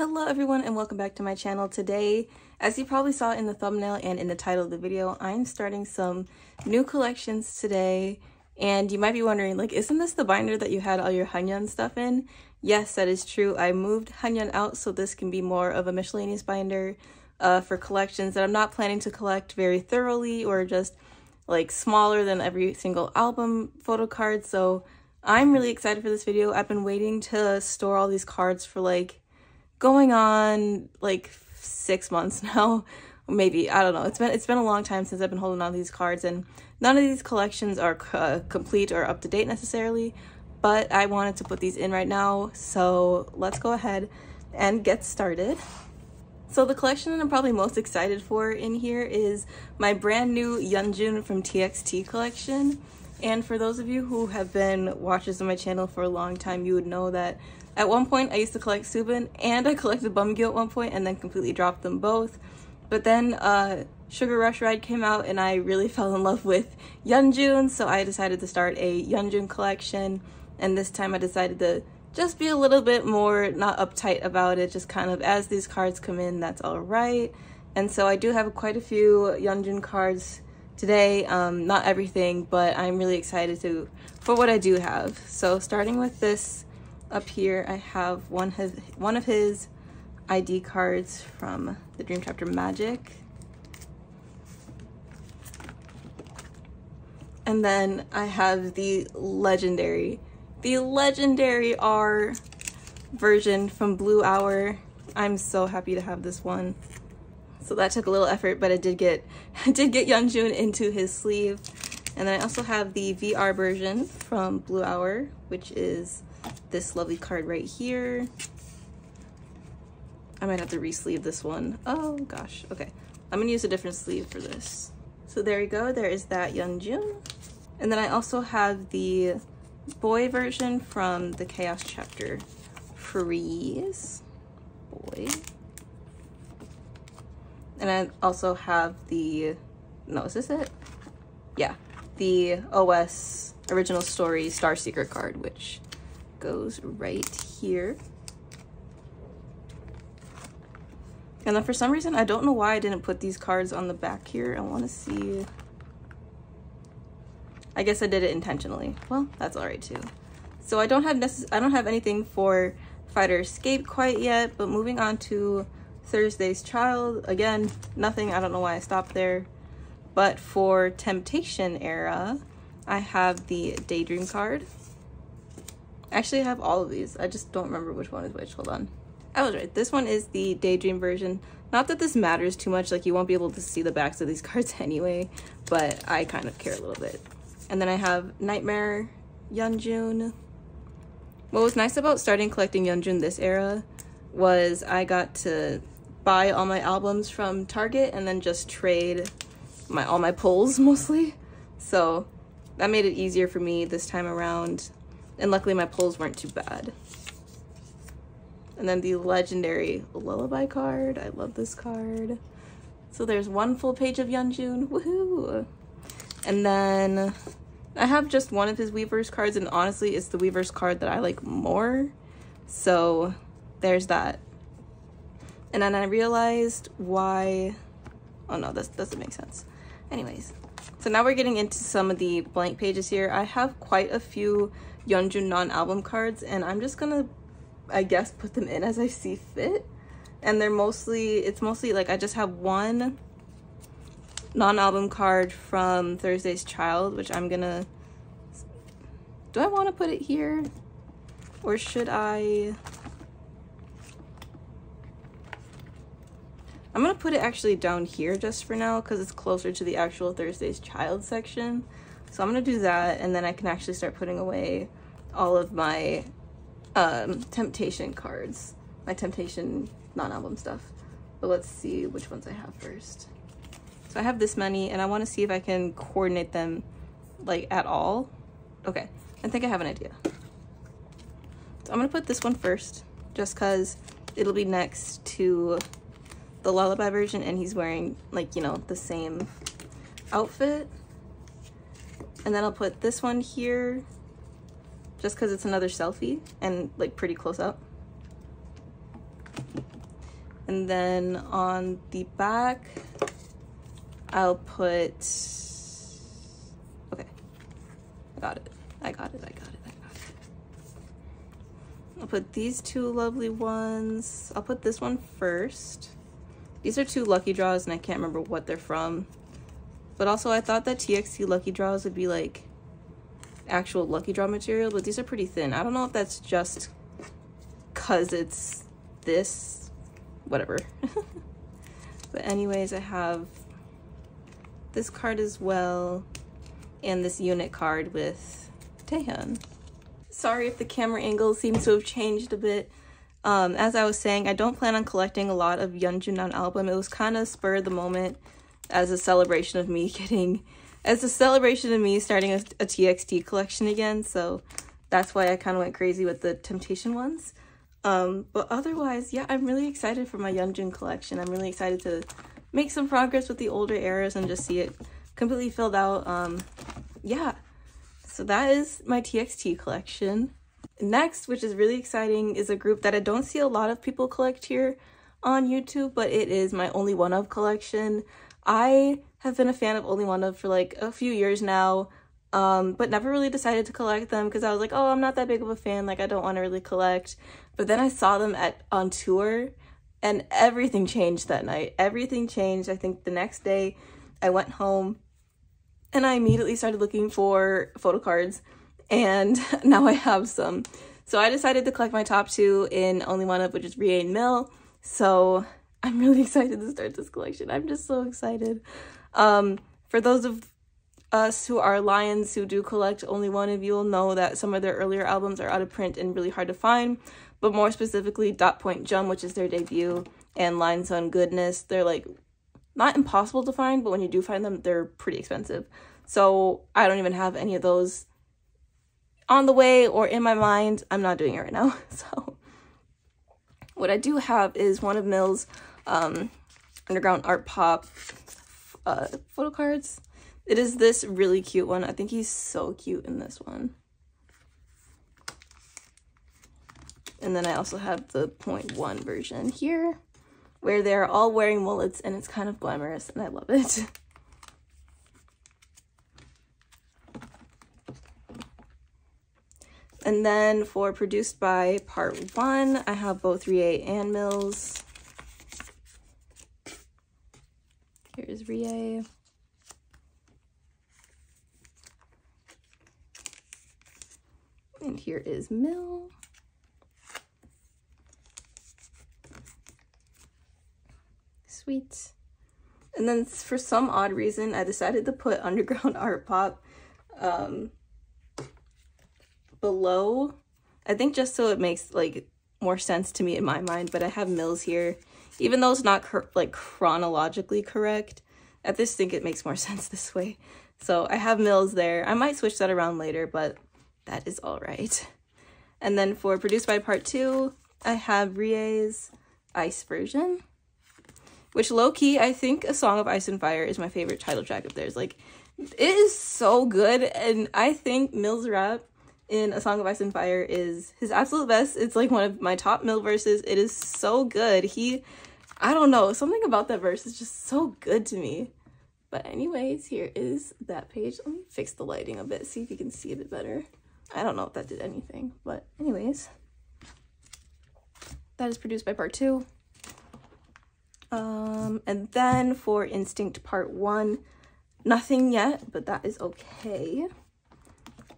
Hello everyone and welcome back to my channel. Today, as you probably saw in the thumbnail and in the title of the video, I'm starting some new collections today. And you might be wondering, like, isn't this the binder that you had all your Hanyeon stuff in? Yes, that is true. I moved Hanyeon out so this can be more of a miscellaneous binder for collections that I'm not planning to collect very thoroughly or just like smaller than every single album photo card. So I'm really excited for this video. I've been waiting to store all these cards for like going on like 6 months now, maybe. I don't know. It's been a long time since I've been holding on to these cards, and none of these collections are complete or up to date necessarily, but I wanted to put these in right now, so let's go ahead and get started. So the collection that I'm probably most excited for in here is my brand new Yeonjun from TXT collection. And for those of you who have been watchers of my channel for a long time, you would know that at one point I used to collect Subin and I collected Bumgyu at one point and then completely dropped them both. But then Sugar Rush Ride came out and I really fell in love with Yeonjun, so I decided to start a Yeonjun collection. And this time I decided to just be a little bit more not uptight about it, just kind of as these cards come in, that's all right. And so I do have quite a few Yeonjun cards today, not everything, but I'm really excited for what I do have. So starting with this up here, I have one of his ID cards from the Dream Chapter Magic. And then I have the legendary R version from Blue Hour. I'm so happy to have this one. So that took a little effort, but I did get Yeonjun into his sleeve. And then I also have the VR version from Blue Hour, which is this lovely card right here. I might have to re-sleeve this one. Oh gosh, okay. I'm gonna use a different sleeve for this. So there you go, there is that Yeonjun. And then I also have the boy version from the Chaos Chapter Freeze. Boy. And I also have the, no, is this it? Yeah, the OS Original Story Star Seeker card, which goes right here. And then for some reason, I don't know why I didn't put these cards on the back here. I want to see. I guess I did it intentionally. Well, that's all right too. So I don't have anything for Fighter Escape quite yet, but moving on to Thursday's Child, again, nothing. I don't know why I stopped there. But for Temptation Era, I have the Daydream card. Actually, I have all of these. I just don't remember which one is which. Hold on. I was right. This one is the Daydream version. Not that this matters too much. Like, you won't be able to see the backs of these cards anyway, but I kind of care a little bit. And then I have Nightmare Yeonjun. What was nice about starting collecting Yeonjun this era was I got to buy all my albums from Target and then just trade all my pulls mostly. So that made it easier for me this time around. And luckily my pulls weren't too bad. And then the legendary Lullaby card. I love this card. So there's one full page of Yeonjun. Woohoo! And then I have just one of his Weavers cards, and honestly it's the Weavers card that I like more. So there's that. And then I realized why, oh no, this doesn't make sense. Anyways, so now we're getting into some of the blank pages here. I have quite a few Yeonjun non-album cards, and I'm just gonna, I guess, put them in as I see fit. And it's mostly like I just have one non-album card from Thursday's Child, which I'm gonna, do I want to put it here? Or should I'm gonna put it actually down here just for now because it's closer to the actual Thursday's Child section. So I'm gonna do that, and then I can actually start putting away all of my Temptation cards, my Temptation non-album stuff. But let's see which ones I have first. So I have this many, and I want to see if I can coordinate them like at all. Okay, I think I have an idea. So I'm gonna put this one first, just because it'll be next to the Lullaby version, and he's wearing, like, you know, the same outfit. And then I'll put this one here just because it's another selfie and like pretty close up. And then on the back, I'll put, okay, I got it. I'll put these two lovely ones. I'll put this one first. These are two lucky draws and I can't remember what they're from. But also I thought that TXT lucky draws would be like actual lucky draw material, but these are pretty thin. I don't know if that's just cause it's this, whatever. But anyways, I have this card as well and this unit card with Taehyun. Sorry if the camera angle seems to have changed a bit. As I was saying, I don't plan on collecting a lot of yeonjun on album. It was kind of spur of the moment as a celebration of me starting a TXT collection again. So that's why I kind of went crazy with the Temptation ones. But otherwise, yeah, I'm really excited for my yeonjun collection. I'm really excited to make some progress with the older eras and just see it completely filled out. Yeah. So that is my TXT collection. Next, which is really exciting, is a group that I don't see a lot of people collect here on YouTube, but it is my onlyoneof collection. I have been a fan of onlyoneof for like a few years now, but never really decided to collect them because I was like, oh, I'm not that big of a fan, like I don't want to really collect. But then I saw them on tour and everything changed that night. Everything changed. I think the next day I went home and I immediately started looking for photo cards, and now I have some. So I decided to collect my top two in onlyoneof, which is Rie and Mill. So I'm really excited to start this collection. I'm just so excited. For those of us who are lions who do collect onlyoneof, you'll know that some of their earlier albums are out of print and really hard to find. But more specifically, Dot Point Jump, which is their debut, and Lines on Goodness, they're like not impossible to find, but when you do find them, they're pretty expensive. So I don't even have any of those on the way or in my mind. I'm not doing it right now. So what I do have is one of Mill's underground art pop photo cards. It is this really cute one. I think he's so cute in this one. And then I also have the 0.1 version here, where they're all wearing mullets and it's kind of glamorous and I love it. And then for produced by part 1, I have both Rie and Mills. Here's Rie. And here is Mill. Sweet. And then for some odd reason, I decided to put underground art pop below. I think just so it makes like more sense to me in my mind, but I have Mills here. Even though it's not like chronologically correct, I just think it makes more sense this way. So I have Mills there. I might switch that around later, but that is all right. And then for produced by part 2, I have Rie's Ice version, which low-key, I think A Song of Ice and Fire is my favorite title track of theirs. Like, it is so good, and I think Mill's rap in A Song of Ice and Fire is his absolute best. It's like one of my top Mill verses. It is so good. I don't know, something about that verse is just so good to me. But anyways, here is that page. Let me fix the lighting a bit, see if you can see a bit better. I don't know if that did anything, but anyways. That is produced by part 2. And then for Instinct part 1, nothing yet, but that is okay.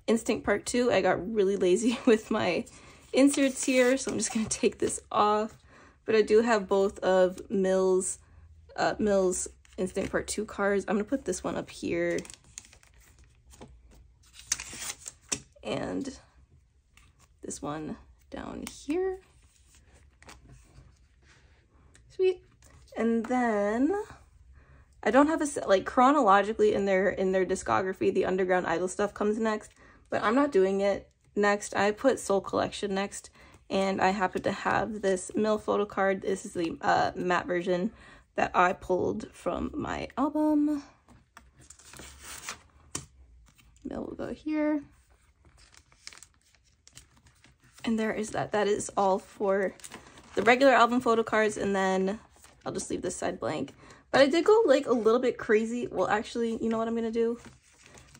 Instinct part 2, I got really lazy with my inserts here, so I'm just gonna take this off. But I do have both of Mill's Instinct part 2 cards. I'm gonna put this one up here. And this one down here. Sweet. And then I don't have a like chronologically in their discography, the Underground Idol stuff comes next, but I'm not doing it next. I put Soul Collection next, and I happen to have this Mill photo card. This is the matte version that I pulled from my album. Mill will go here. And there is that. That is all for the regular album photo cards, and then I'll just leave this side blank. But I did go like a little bit crazy. Well, actually, you know what I'm gonna do?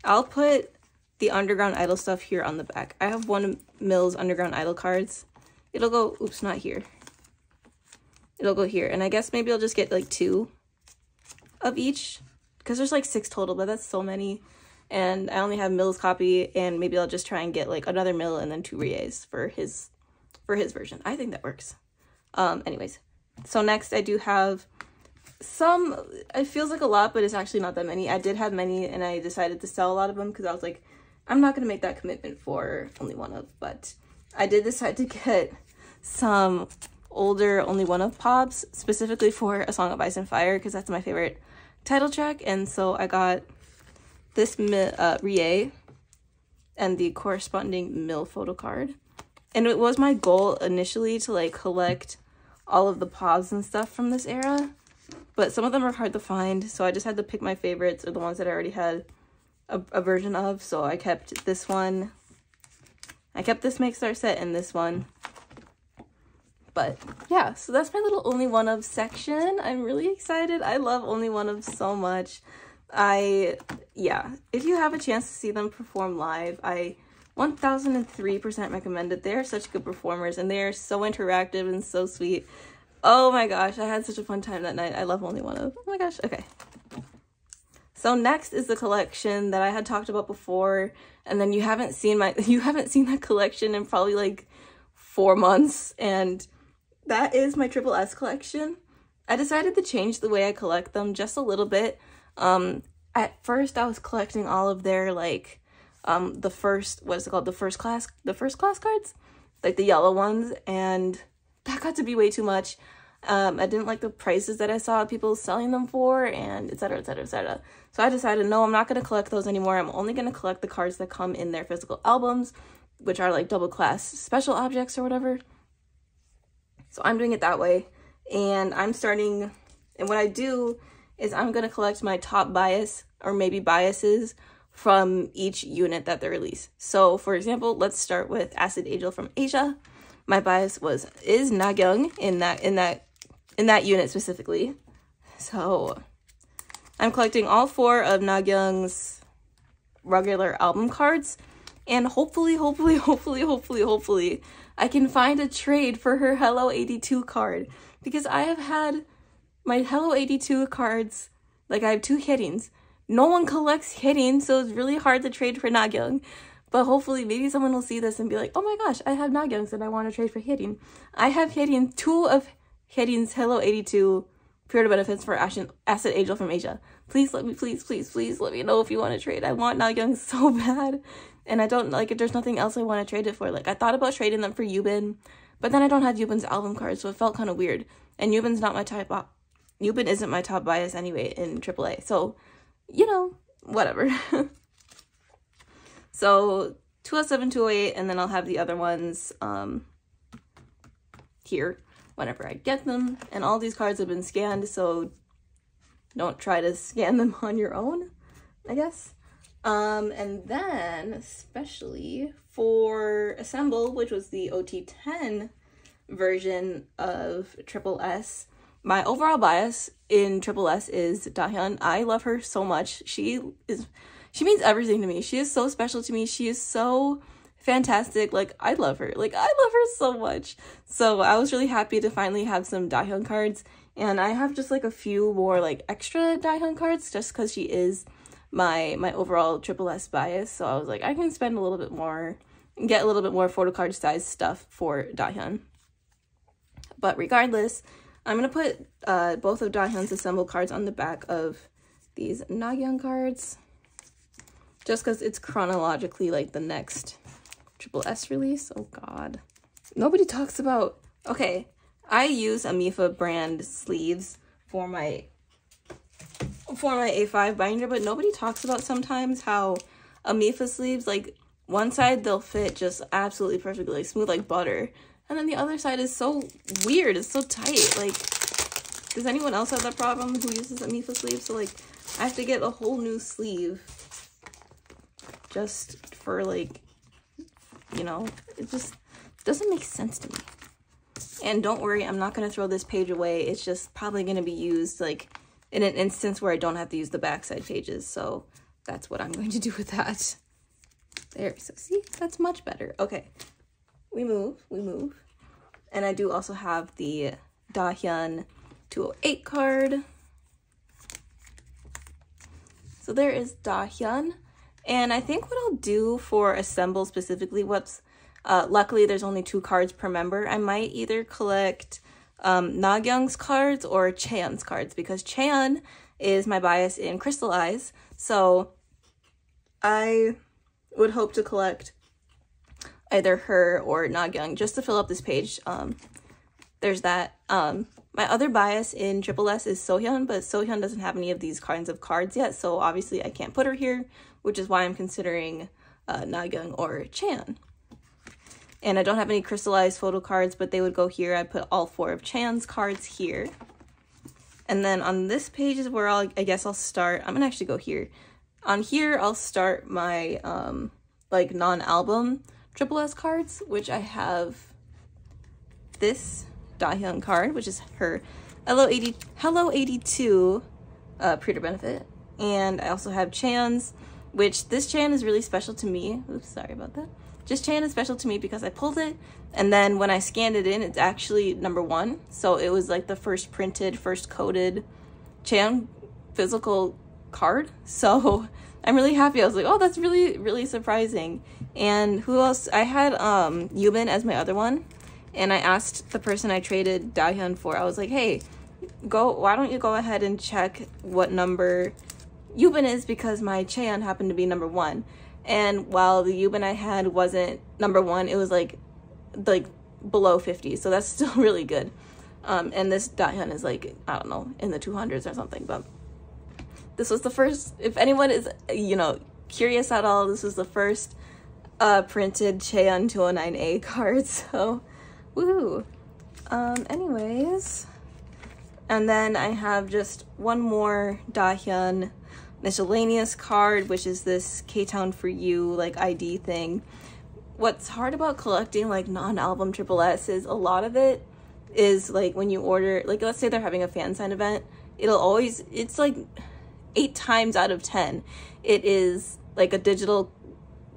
I'll put the Underground Idol stuff here on the back. I have 1ml's Underground Idol cards. It'll go, oops, not here. It'll go here. And I guess maybe I'll just get like 2 of each, because there's like 6 total, but that's so many. And I only have Mill's copy, and maybe I'll just try and get like another Mill and then 2 Ries for his version. I think that works. Anyways, so next I do have some, it feels like a lot, but it's actually not that many. I did have many, and I decided to sell a lot of them because I was like, I'm not going to make that commitment for only one of, but I did decide to get some older only one of pops, specifically for A Song of Ice and Fire, because that's my favorite title track. And so I got this Rie and the corresponding Mill photo card. And it was my goal initially to like collect all of the pops and stuff from this era, but some of them are hard to find, so I just had to pick my favorites, or the ones that I already had a version of. So I kept this one, I kept this Make Star set and this one. But yeah, so that's my little only one of section. I'm really excited. I love only one of so much. Yeah, if you have a chance to see them perform live, I 1003% recommend it. They are such good performers, and they are so interactive and so sweet. Oh my gosh, I had such a fun time that night. I love only one of. Oh my gosh, okay. So next is the collection that I had talked about before, and then you haven't seen that collection in probably like 4 months, and that is my tripleS collection. I decided to change the way I collect them just a little bit. At first I was collecting all of their like the first class cards, like the yellow ones, and that got to be way too much. I didn't like the prices that I saw people selling them for, and etc, etc, etc. So I decided, no, I'm not going to collect those anymore. I'm only going to collect the cards that come in their physical albums, which are like double class special objects or whatever. So I'm doing it that way, and what I do is I'm going to collect my top bias, or maybe biases, from each unit that they release. So for example, let's start with Acid Angel from Asia. My bias is Nagyung in that unit specifically. So I'm collecting all 4 of Nagyung's regular album cards, and hopefully I can find a trade for her Hello 82 card, because I have had my Hello 82 cards, like I have 2 Hyerins. No one collects Hyerin, so it's really hard to trade for Nagyung. But hopefully maybe someone will see this and be like, oh my gosh, I have Nagyungs and I want to trade for Hyerin. I have Hyerin, 2 of Hyerin's Hello 82 pre-order benefits for Acid Angel from Asia. Please let me, please let me know if you want to trade. I want Nagyungs so bad. And I don't, like, there's nothing else I want to trade it for. Like, I thought about trading them for Yubin, but then I don't have Yubin's album card, so it felt kind of weird. And Yubin's not my type. Yubin isn't my top bias anyway in AAA. So, you know, whatever. So 207, 208, and then I'll have the other ones here whenever I get them. And all these cards have been scanned, so don't try to scan them on your own, I guess. And then especially for Assemble, which was the OT10 version of tripleS, my overall bias in tripleS is Dahyun. I love her so much. She means everything to me. She is so special to me. She is so fantastic. Like, I love her. Like, I love her so much. So I was really happy to finally have some Dahyun cards. And I have just like a few more like extra Dahyun cards just because she is my overall tripleS bias. So I was like, I can spend a little bit more and get a little bit more photo card size stuff for Dahyun. But regardless, I'm going to put both of Dahyun's Assemble cards on the back of these Nagyung cards, just because it's chronologically like the next tripleS release. Oh god. Nobody talks about... Okay, I use Amifa brand sleeves for my A5 binder, but nobody talks about sometimes how Amifa sleeves, like, one side they'll fit just absolutely perfectly, like smooth like butter, and then the other side is so weird, it's so tight. Like, does anyone else have that problem who uses Amifa sleeves? So like, I have to get a whole new sleeve just for, like, you know, it just doesn't make sense to me. And don't worry, I'm not going to throw this page away. It's just probably going to be used like in an instance where I don't have to use the backside pages. So that's what I'm going to do with that. There, so see, that's much better. Okay, we move. And I do also have the Dahyun 208 card. So there is Dahyun. And I think what I'll do for Assemble specifically, luckily there's only 2 cards per member. I might either collect Nagyung's cards or Chaeyeon's cards, because Chaeyeon is my bias in crystallize. So I would hope to collect either her or Nagyung just to fill up this page. There's that. My other bias in tripleS is Sohyun, but Sohyun doesn't have any of these kinds of cards yet, so obviously I can't put her here, which is why I'm considering Nagyung or Chaeyeon. And I don't have any crystallized photo cards, but they would go here. I put all 4 of Chaeyeon's cards here. And then on this page is where I guess I'll start. I'm gonna actually go here. On here, I'll start my like non-album tripleS cards, which I have this Dahyun card, which is her Hello 82 pre-order benefit. And I also have Chaeyeon's, which this Chaeyeon is really special to me. Oops, sorry about that. Just Chaeyeon is special to me because I pulled it, and then when I scanned it in, it's actually #1. So it was like the first printed, first coded Chaeyeon physical card. So I'm really happy. I was like, oh, that's really, really surprising. And who else? I had Yeonjun as my other one, and I asked the person I traded Dahyun for, I was like, hey, why don't you go ahead and check what number Yeonjun is, because my Chaeyeon happened to be #1. And while the Yeonjun I had wasn't #1, it was like below 50, so that's still really good. And this Dahyun is like, I don't know, in the 200s or something. But this was the first, if anyone is, you know, curious at all, this was the first printed Chaeyeon 209A card, so woo. Anyways, and then I have just one more Dahyun miscellaneous card, which is this K-Town for You like ID thing. What's hard about collecting like non-album tripleS is a lot of it is like when you order, like let's say they're having a fan sign event, it's like 8 times out of 10 it is like a digital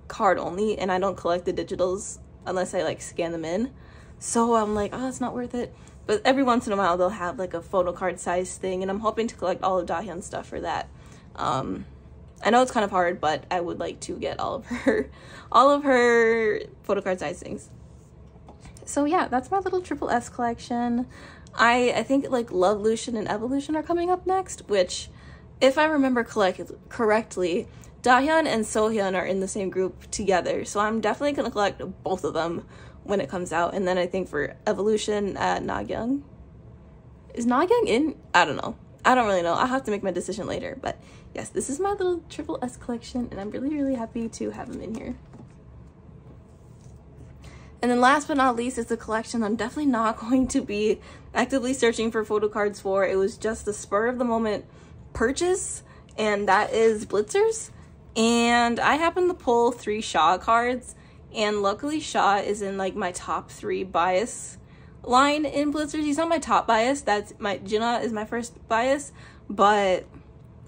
card only, and I don't collect the digitals unless I like scan them in. So I'm like, oh, it's not worth it. But every once in a while they'll have like a photo card size thing, and I'm hoping to collect all of Dahyun's stuff for that. I know it's kind of hard, but I would like to get all of her photo card size things. So yeah, that's my little tripleS collection. I think like Love Lucian and Evolution are coming up next, which if I remember correctly, Dahyun and Sohyun are in the same group together. So I'm definitely going to collect both of them when it comes out. And then I think for Evolution, Nagyung. Is Nagyung in? I don't know. I don't really know. I'll have to make my decision later. But yes, this is my little tripleS collection, and I'm really, really happy to have them in here. And then last but not least is the collection I'm definitely not going to be actively searching for photo cards for. It was just the spur of the moment purchase, and that is blitzers. And I happened to pull 3 Shaw cards, and luckily Shaw is in like my top 3 bias line in blitzers. He's not my top bias. That's my Jinhwa is my first bias, but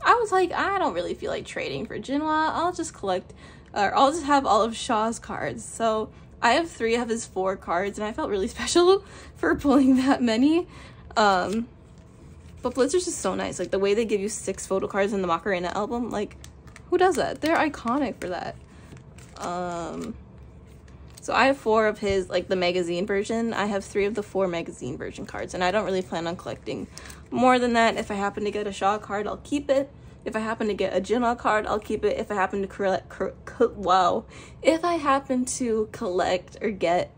I was like, I don't really feel like trading for Jinhwa. I'll just collect, or I'll just have all of Shaw's cards. So I have 3 of his 4 cards, and I felt really special for pulling that many. But blitzers is so nice. Like the way they give you 6 photo cards in the Macarena album, like who does that? They're iconic for that. So I have 4 of his, like the magazine version. I have 3 of the 4 magazine version cards, and I don't really plan on collecting more than that. If I happen to get a Shaw card, I'll keep it. If I happen to get a Jinhwa card, I'll keep it. If I happen to if I happen to collect or get,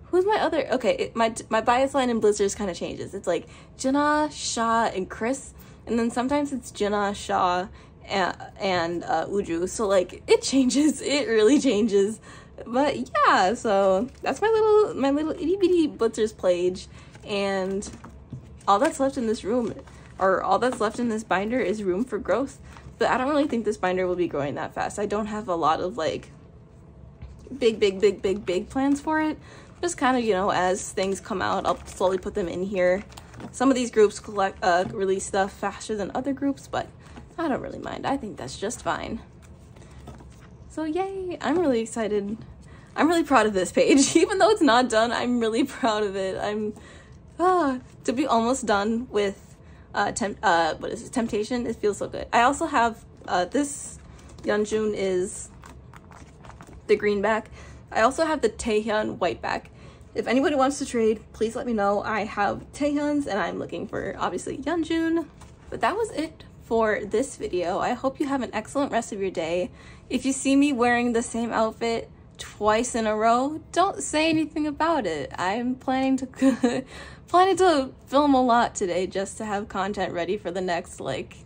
who's my other, okay, my bias line in blitzers kind of changes. It's like Jinhwa, Shaw, and Chris, and then sometimes it's Jinhwa, Shaw, and Uju. So like it changes. It really changes. But yeah, so that's my little itty bitty blitzers page, and all that's left in this room, or all that's left in this binder, is room for growth. But I don't really think this binder will be growing that fast. I don't have a lot of like big plans for it, just kind of, you know, as things come out, I'll slowly put them in here. Some of these groups release stuff faster than other groups, but I don't really mind. I think that's just fine. So yay, I'm really excited. I'm really proud of this page. Even though it's not done, I'm really proud of it. I'm to be almost done with what is it, Temptation. It feels so good. I also have this Yeonjun is the green back. I also have the Taehyun white back. If anybody wants to trade, please let me know. I have Taehyun's and I'm looking for obviously Yeonjun. But that was it for this video. I hope you have an excellent rest of your day. If you see me wearing the same outfit twice in a row, don't say anything about it. I'm planning to film a lot today just to have content ready for the next like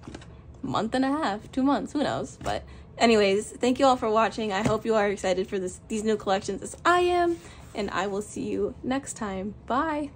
month and a half, 2 months, who knows. But anyways, thank you all for watching. I hope you are excited for these new collections as I am, and I will see you next time. Bye.